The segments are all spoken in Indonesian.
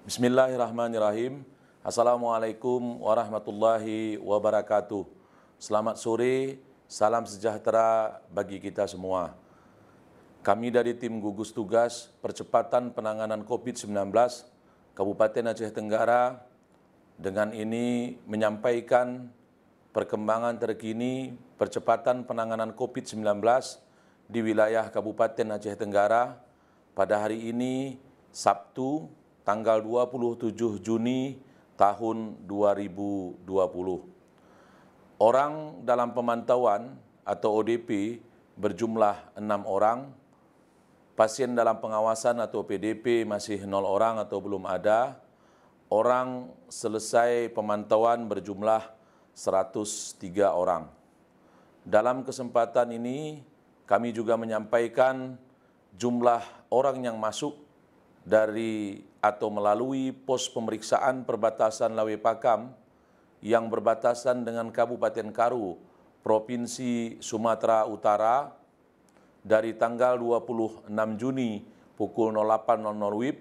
Bismillahirrahmanirrahim. Assalamualaikum warahmatullahi wabarakatuh. Selamat sore, salam sejahtera bagi kita semua. Kami dari tim gugus tugas percepatan penanganan COVID-19 Kabupaten Aceh Tenggara dengan ini menyampaikan perkembangan terkini percepatan penanganan COVID-19 di wilayah Kabupaten Aceh Tenggara pada hari ini Sabtu tanggal 27 Juni tahun 2020. Orang dalam pemantauan atau ODP berjumlah 6 orang, pasien dalam pengawasan atau PDP masih 0 orang atau belum ada, orang selesai pemantauan berjumlah 103 orang. Dalam kesempatan ini kami juga menyampaikan jumlah orang yang masuk dari atau melalui pos pemeriksaan perbatasan Lawe Pakam yang berbatasan dengan Kabupaten Karu, Provinsi Sumatera Utara dari tanggal 26 Juni pukul 08.00 WIB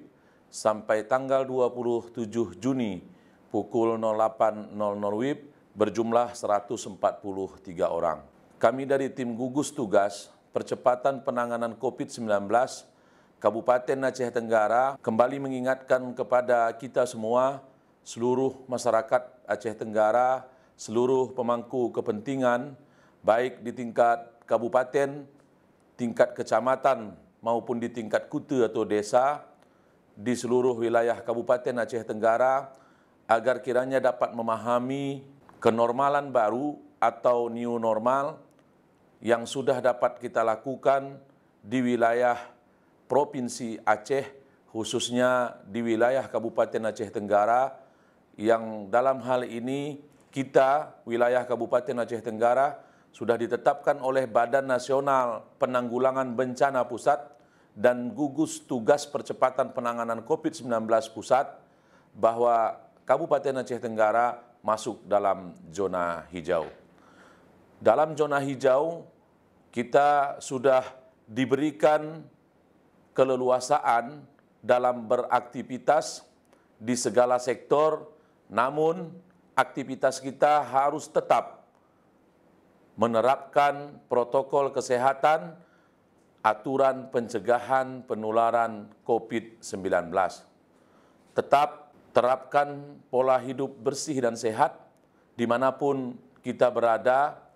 sampai tanggal 27 Juni pukul 08.00 WIB berjumlah 143 orang. Kami dari tim gugus tugas percepatan penanganan COVID-19 Kabupaten Aceh Tenggara kembali mengingatkan kepada kita semua, seluruh masyarakat Aceh Tenggara, seluruh pemangku kepentingan, baik di tingkat kabupaten, tingkat kecamatan, maupun di tingkat kota atau desa, di seluruh wilayah Kabupaten Aceh Tenggara, agar kiranya dapat memahami kenormalan baru atau new normal yang sudah dapat kita lakukan di wilayah Provinsi Aceh, khususnya di wilayah Kabupaten Aceh Tenggara, yang dalam hal ini kita, wilayah Kabupaten Aceh Tenggara, sudah ditetapkan oleh Badan Nasional Penanggulangan Bencana Pusat dan Gugus Tugas Percepatan Penanganan COVID-19 Pusat bahwa Kabupaten Aceh Tenggara masuk dalam zona hijau. Dalam zona hijau, kita sudah diberikan keleluasaan dalam beraktivitas di segala sektor, namun aktivitas kita harus tetap menerapkan protokol kesehatan, aturan pencegahan penularan COVID-19. Tetap terapkan pola hidup bersih dan sehat dimanapun kita berada,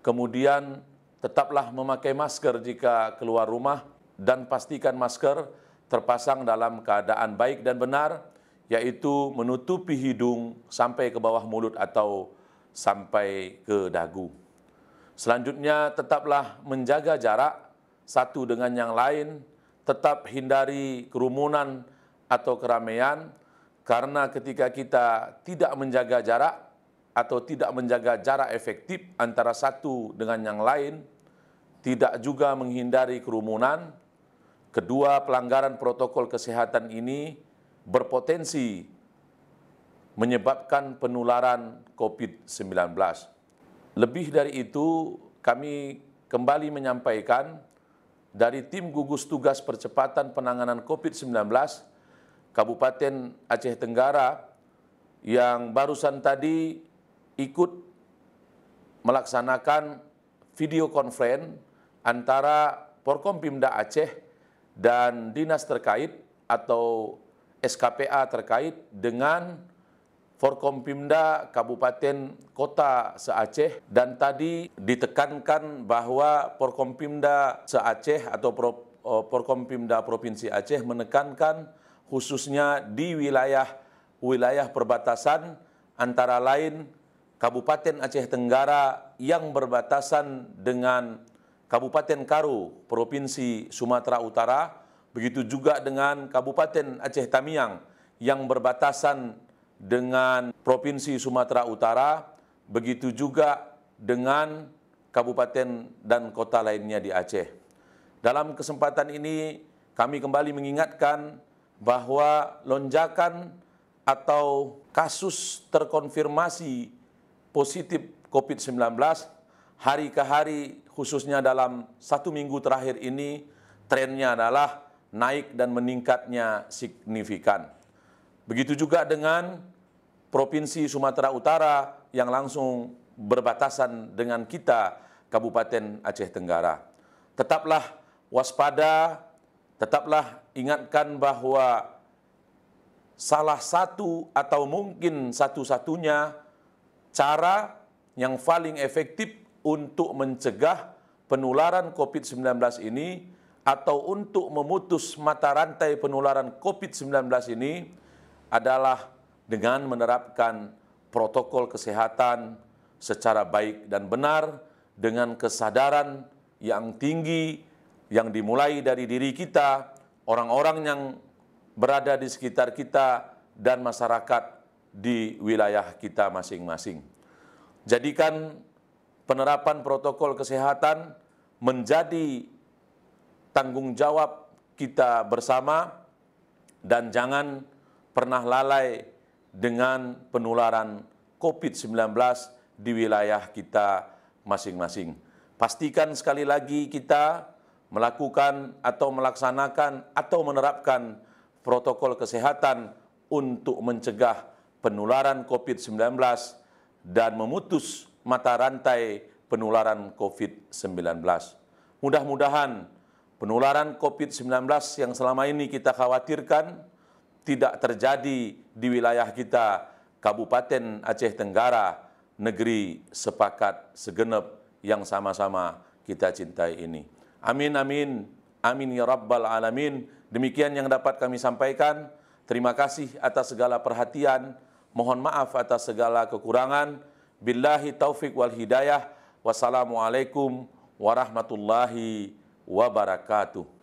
kemudian tetaplah memakai masker jika keluar rumah, dan pastikan masker terpasang dalam keadaan baik dan benar, yaitu menutupi hidung sampai ke bawah mulut atau sampai ke dagu. Selanjutnya, tetaplah menjaga jarak satu dengan yang lain, tetap hindari kerumunan atau keramaian, karena ketika kita tidak menjaga jarak atau tidak menjaga jarak efektif antara satu dengan yang lain, tidak juga menghindari kerumunan, kedua pelanggaran protokol kesehatan ini berpotensi menyebabkan penularan COVID-19. Lebih dari itu, kami kembali menyampaikan dari tim gugus tugas percepatan penanganan COVID-19 Kabupaten Aceh Tenggara yang barusan tadi ikut melaksanakan video conference antara Porkompimda Aceh dan dinas terkait atau SKPA terkait dengan Forkompimda Kabupaten Kota se-Aceh, dan tadi ditekankan bahwa Porkompimda se-Aceh atau Porkompimda Provinsi Aceh menekankan khususnya di wilayah perbatasan antara lain Kabupaten Aceh Tenggara yang berbatasan dengan Kabupaten Karu, Provinsi Sumatera Utara, begitu juga dengan Kabupaten Aceh Tamiang yang berbatasan dengan Provinsi Sumatera Utara, begitu juga dengan kabupaten dan kota lainnya di Aceh. Dalam kesempatan ini, kami kembali mengingatkan bahwa lonjakan atau kasus terkonfirmasi positif COVID-19 hari ke hari, khususnya dalam 1 minggu terakhir ini, trennya adalah naik dan meningkatnya signifikan. Begitu juga dengan Provinsi Sumatera Utara yang langsung berbatasan dengan kita, Kabupaten Aceh Tenggara. Tetaplah waspada, tetaplah ingatkan bahwa salah satu atau mungkin satu-satunya cara yang paling efektif untuk mencegah penularan COVID-19 ini atau untuk memutus mata rantai penularan COVID-19 ini adalah dengan menerapkan protokol kesehatan secara baik dan benar dengan kesadaran yang tinggi yang dimulai dari diri kita, orang-orang yang berada di sekitar kita, dan masyarakat di wilayah kita masing-masing. Jadikan penerapan protokol kesehatan menjadi tanggung jawab kita bersama dan jangan pernah lalai dengan penularan COVID-19 di wilayah kita masing-masing. Pastikan sekali lagi kita melakukan atau melaksanakan atau menerapkan protokol kesehatan untuk mencegah penularan COVID-19 dan memutus mata rantai penularan COVID-19. Mudah-mudahan penularan COVID-19 yang selama ini kita khawatirkan tidak terjadi di wilayah kita, Kabupaten Aceh Tenggara, negeri sepakat segenap yang sama-sama kita cintai ini. Amin, amin, amin ya Rabbal Alamin. Demikian yang dapat kami sampaikan. Terima kasih atas segala perhatian. Mohon maaf atas segala kekurangan. Billahi taufik wal hidayah. Wassalamualaikum warahmatullahi wabarakatuh.